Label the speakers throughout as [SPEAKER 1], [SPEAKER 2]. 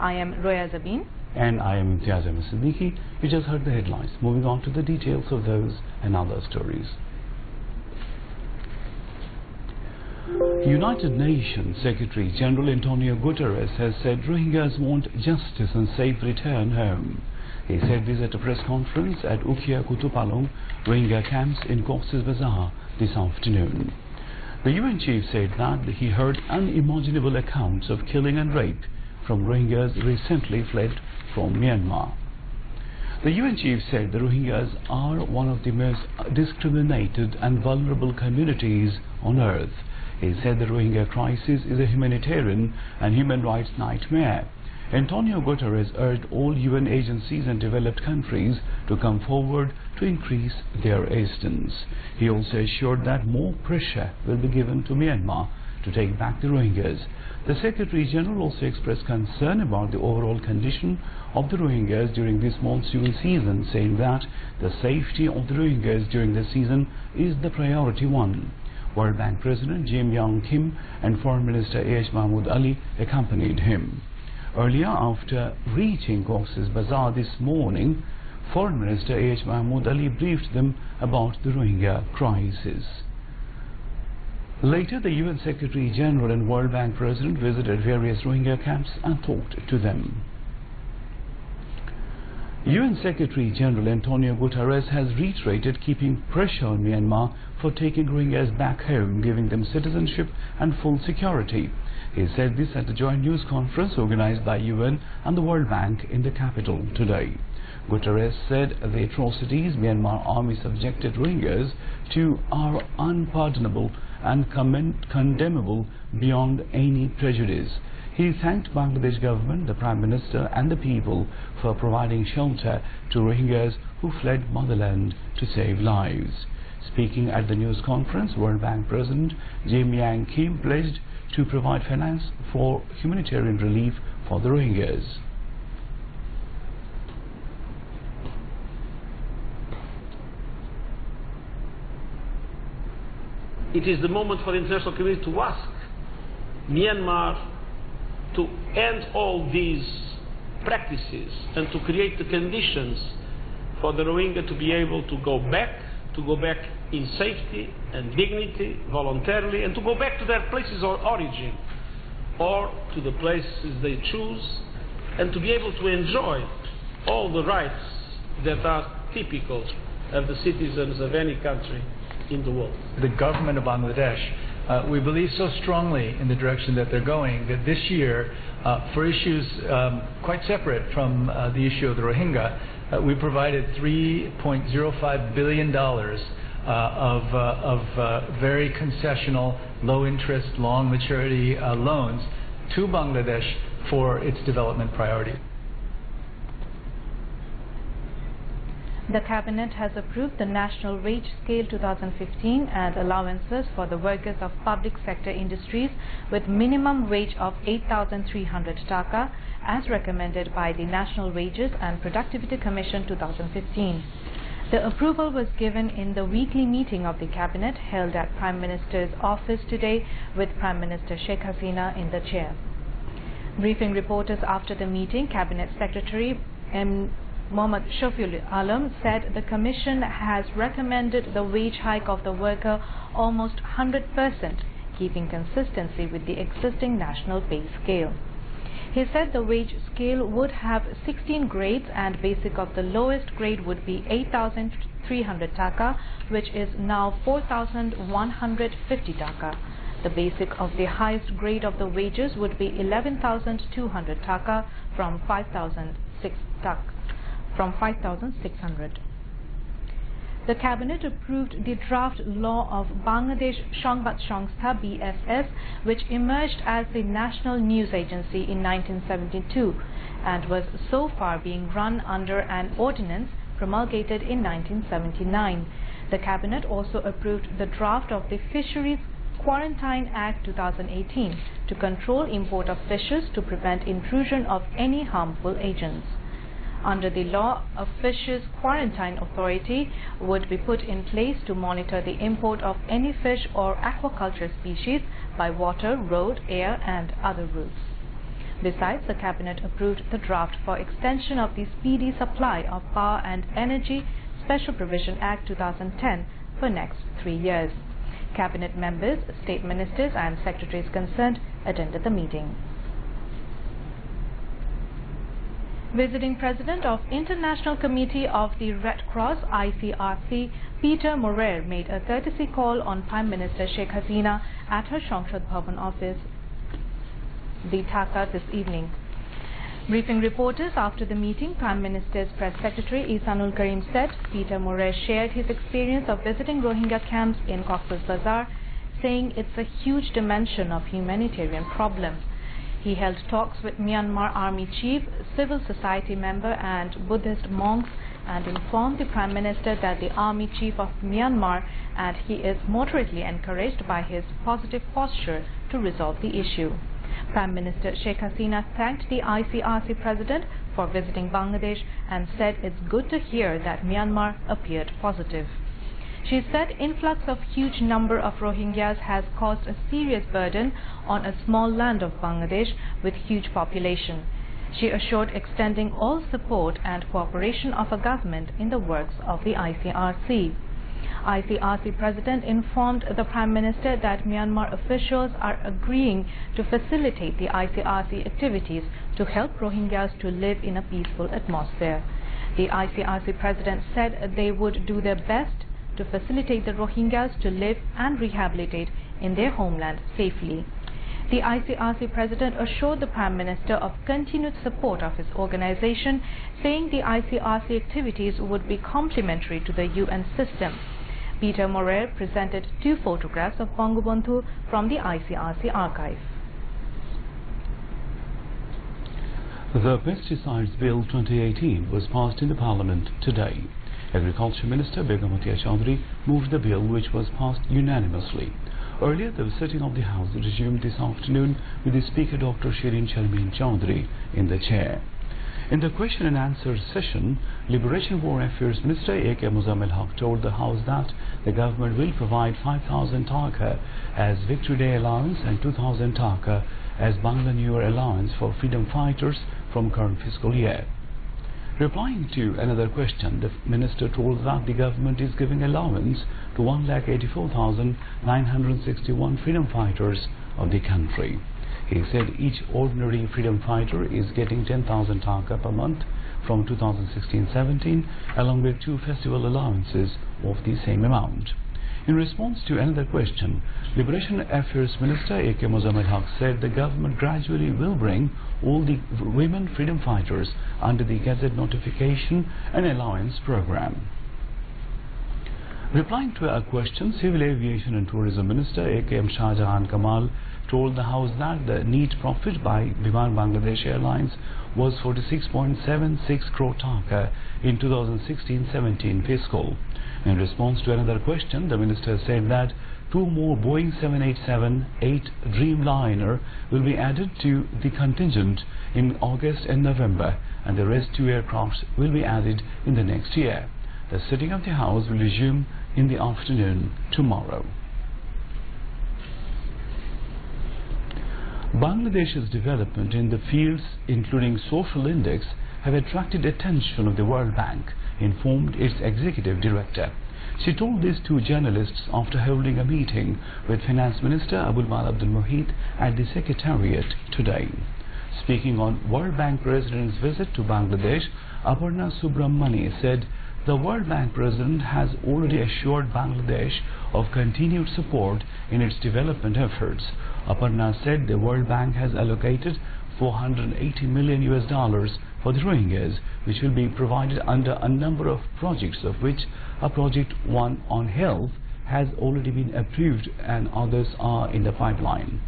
[SPEAKER 1] I am Roya Zabin.
[SPEAKER 2] And I am Imtiaz Ahmed Siddiqui. You just heard the headlines. Moving on to the details of those and other stories. United Nations Secretary General Antonio Guterres has said Rohingyas want justice and safe return home. He said this at a press conference at Ukhia Kutupalong Rohingya camps in Cox's Bazar this afternoon. The UN chief said that he heard unimaginable accounts of killing and rape from Rohingyas recently fled from Myanmar. The UN chief said the Rohingyas are one of the most discriminated and vulnerable communities on earth. He said the Rohingya crisis is a humanitarian and human rights nightmare. Antonio Guterres urged all UN agencies and developed countries to come forward to increase their assistance. He also assured that more pressure will be given to Myanmar to take back the Rohingyas. The Secretary General also expressed concern about the overall condition of the Rohingyas during this monsoon season, saying that the safety of the Rohingyas during the season is the priority one. World Bank President Jim Young Kim and Foreign Minister A.H. Mahmood Ali accompanied him. Earlier, after reaching Cox's Bazar this morning, Foreign Minister A.H. Mahmood Ali briefed them about the Rohingya crisis. Later, the UN Secretary General and World Bank President visited various Rohingya camps and talked to them. UN Secretary General Antonio Guterres has reiterated keeping pressure on Myanmar for taking Rohingyas back home, giving them citizenship and full security. He said this at a joint news conference organized by UN and the World Bank in the capital today. Guterres said the atrocities Myanmar army subjected Rohingyas to are unpardonable and condemnable beyond any prejudice. He thanked Bangladesh government, the Prime Minister and the people for providing shelter to Rohingyas who fled motherland to save lives. Speaking at the news conference, World Bank President Jim Young Kim pledged to provide finance for humanitarian relief for the Rohingyas.
[SPEAKER 3] It is the moment for the international community to ask Myanmar to end all these practices and to create the conditions for the Rohingya to be able to go back in safety and dignity, voluntarily, and to go back to their places of origin or to the places they choose, and to be able to enjoy all the rights that are typical of the citizens of any country in the world.
[SPEAKER 4] The government of Bangladesh, we believe so strongly in the direction that they're going that this year, for issues quite separate from the issue of the Rohingya, we provided $3.05 billion of very concessional, low-interest, long-maturity loans to Bangladesh for its development priority.
[SPEAKER 1] The Cabinet has approved the National Wage Scale 2015 and allowances for the workers of public sector industries with minimum wage of 8,300 taka as recommended by the National Wages and Productivity Commission 2015. The approval was given in the weekly meeting of the Cabinet held at Prime Minister's office today with Prime Minister Sheikh Hasina in the chair. Briefing reporters after the meeting, Cabinet Secretary Mohammad Shafiul Alam said the Commission has recommended the wage hike of the worker almost 100%, keeping consistency with the existing national pay scale. He said the wage scale would have 16 grades and basic of the lowest grade would be 8,300 taka, which is now 4,150 taka. The basic of the highest grade of the wages would be 11,200 taka from 5,600. The Cabinet approved the draft law of Bangladesh Shangbad Sangstha BSS, which emerged as the national news agency in 1972 and was so far being run under an ordinance promulgated in 1979. The Cabinet also approved the draft of the Fisheries Quarantine Act 2018 to control import of fishes to prevent intrusion of any harmful agents. Under the law, a Fishes Quarantine Authority would be put in place to monitor the import of any fish or aquaculture species by water, road, air and other routes. Besides, the Cabinet approved the draft for extension of the Speedy Supply of Power and Energy Special Provision Act 2010 for next 3 years. Cabinet members, state ministers and secretaries concerned attended the meeting. Visiting President of International Committee of the Red Cross ICRC, Peter Morer, made a courtesy call on Prime Minister Sheikh Hasina at her সংসদ Bhavan office, the Dhaka, this evening. Briefing reporters after the meeting, Prime Minister's Press Secretary Ihsanul Karim said Peter Morer shared his experience of visiting Rohingya camps in Cox's Bazar, saying it's a huge dimension of humanitarian problem. He held talks with Myanmar Army Chief, civil society member and Buddhist monks and informed the Prime Minister that the Army Chief of Myanmar and he is moderately encouraged by his positive posture to resolve the issue. Prime Minister Sheikh Hasina thanked the ICRC President for visiting Bangladesh and said it's good to hear that Myanmar appeared positive. She said influx of huge number of Rohingyas has caused a serious burden on a small land of Bangladesh with huge population. She assured extending all support and cooperation of a government in the works of the ICRC. ICRC President informed the Prime Minister that Myanmar officials are agreeing to facilitate the ICRC activities to help Rohingyas to live in a peaceful atmosphere. The ICRC President said they would do their best to facilitate the Rohingyas to live and rehabilitate in their homeland safely. The ICRC President assured the Prime Minister of continued support of his organization, saying the ICRC activities would be complementary to the UN system. Peter Morer presented 2 photographs of Bangabandhu from the ICRC archive.
[SPEAKER 2] The Pesticides Bill 2018 was passed in the Parliament today. Agriculture Minister Begum Atiya Chaudhry moved the bill, which was passed unanimously. Earlier, the sitting of the House resumed this afternoon with the Speaker Dr. Shirin Sharmin Chaudhry in the chair. In the question and answer session, Liberation War Affairs Minister A.K. Muzammil Haq told the House that the government will provide 5,000 taka as Victory Day allowance and 2,000 taka as Bangla New Year allowance for freedom fighters from current fiscal year. Replying to another question, the minister told that the government is giving allowance to 184,961 freedom fighters of the country. He said each ordinary freedom fighter is getting 10,000 taka per month from 2016-17, along with 2 festival allowances of the same amount. In response to another question, Liberation Affairs Minister A.K. Muzammil Haq said the government gradually will bring all the women freedom fighters under the Gazette notification and allowance program. Replying to a question, Civil Aviation and Tourism Minister A.K.M. Shah Jahan Kamal told the House that the net profit by Biman Bangladesh Airlines was 46.76 crore taka in 2016-17 fiscal. In response to another question, the minister said that 2 more Boeing 787-8 Dreamliner will be added to the contingent in August and November, and the rest 2 aircrafts will be added in the next year. The sitting of the House will resume in the afternoon tomorrow. Bangladesh's development in the fields including social index have attracted attention of the World Bank, informed its executive director. She told this to journalists after holding a meeting with Finance Minister Abul Mal Abdul Mohit at the Secretariat today. Speaking on World Bank President's visit to Bangladesh, Aparna Subramani said the World Bank President has already assured Bangladesh of continued support in its development efforts. Aparna said the World Bank has allocated $480 million for the Rohingyas, which will be provided under a number of projects, of which a project one on health has already been approved and others are in the pipeline.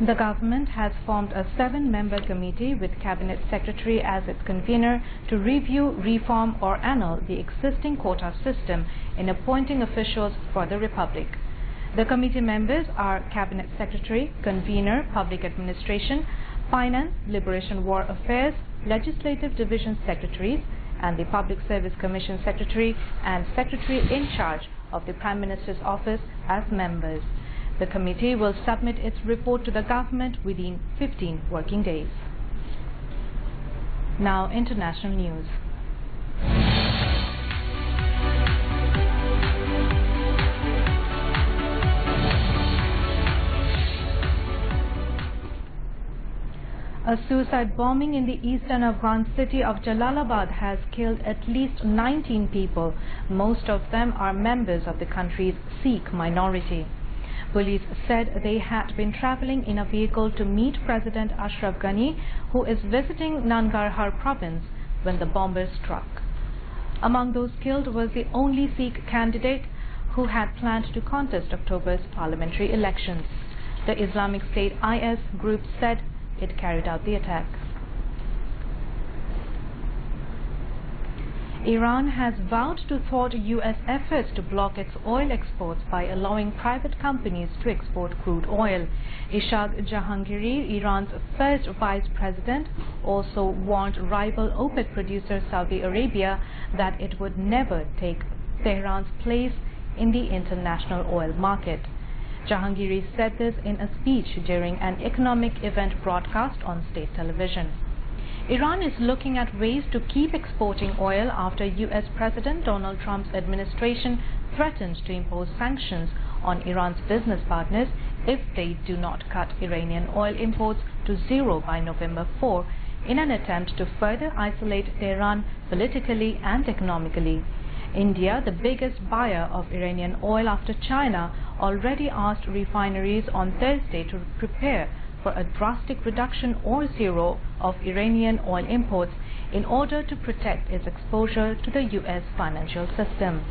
[SPEAKER 1] The government has formed a 7-member committee with Cabinet Secretary as its convener to review, reform or annul the existing quota system in appointing officials for the Republic. The committee members are Cabinet Secretary, Convener, Public Administration, Finance, Liberation War Affairs, Legislative Division Secretaries, and the Public Service Commission Secretary and Secretary in charge of the Prime Minister's office as members. The committee will submit its report to the government within 15 working days. Now, international news. A suicide bombing in the eastern Afghan city of Jalalabad has killed at least 19 people. Most of them are members of the country's Sikh minority. Police said they had been traveling in a vehicle to meet President Ashraf Ghani, who is visiting Nangarhar province, when the bombers struck. Among those killed was the only Sikh candidate who had planned to contest October's parliamentary elections. The Islamic State IS group said it carried out the attack. Iran has vowed to thwart U.S. efforts to block its oil exports by allowing private companies to export crude oil. Ishaq Jahangiri, Iran's first vice president, also warned rival OPEC producer Saudi Arabia that it would never take Tehran's place in the international oil market. Jahangiri said this in a speech during an economic event broadcast on state television. Iran is looking at ways to keep exporting oil after U.S. President Donald Trump's administration threatened to impose sanctions on Iran's business partners if they do not cut Iranian oil imports to zero by November 4, in an attempt to further isolate Tehran politically and economically. India, the biggest buyer of Iranian oil after China, already asked refineries on Thursday to prepare for a drastic reduction or zero of Iranian oil imports in order to protect its exposure to the U.S. financial system.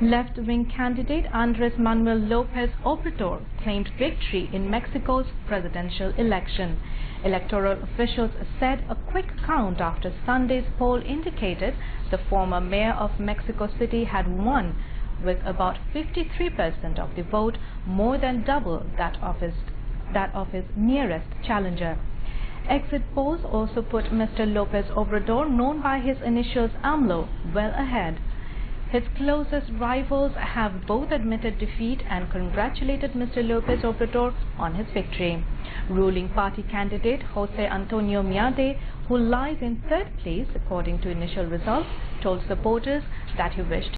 [SPEAKER 1] Left-wing candidate Andrés Manuel López Obrador claimed victory in Mexico's presidential election. Electoral officials said a quick count after Sunday's poll indicated the former mayor of Mexico City had won with about 53% of the vote, more than double that of his nearest challenger. Exit polls also put Mr. López Obrador, known by his initials AMLO, well ahead. His closest rivals have both admitted defeat and congratulated Mr. López Obrador on his victory. Ruling party candidate José Antonio Miade, who lies in third place according to initial results, told supporters that he wished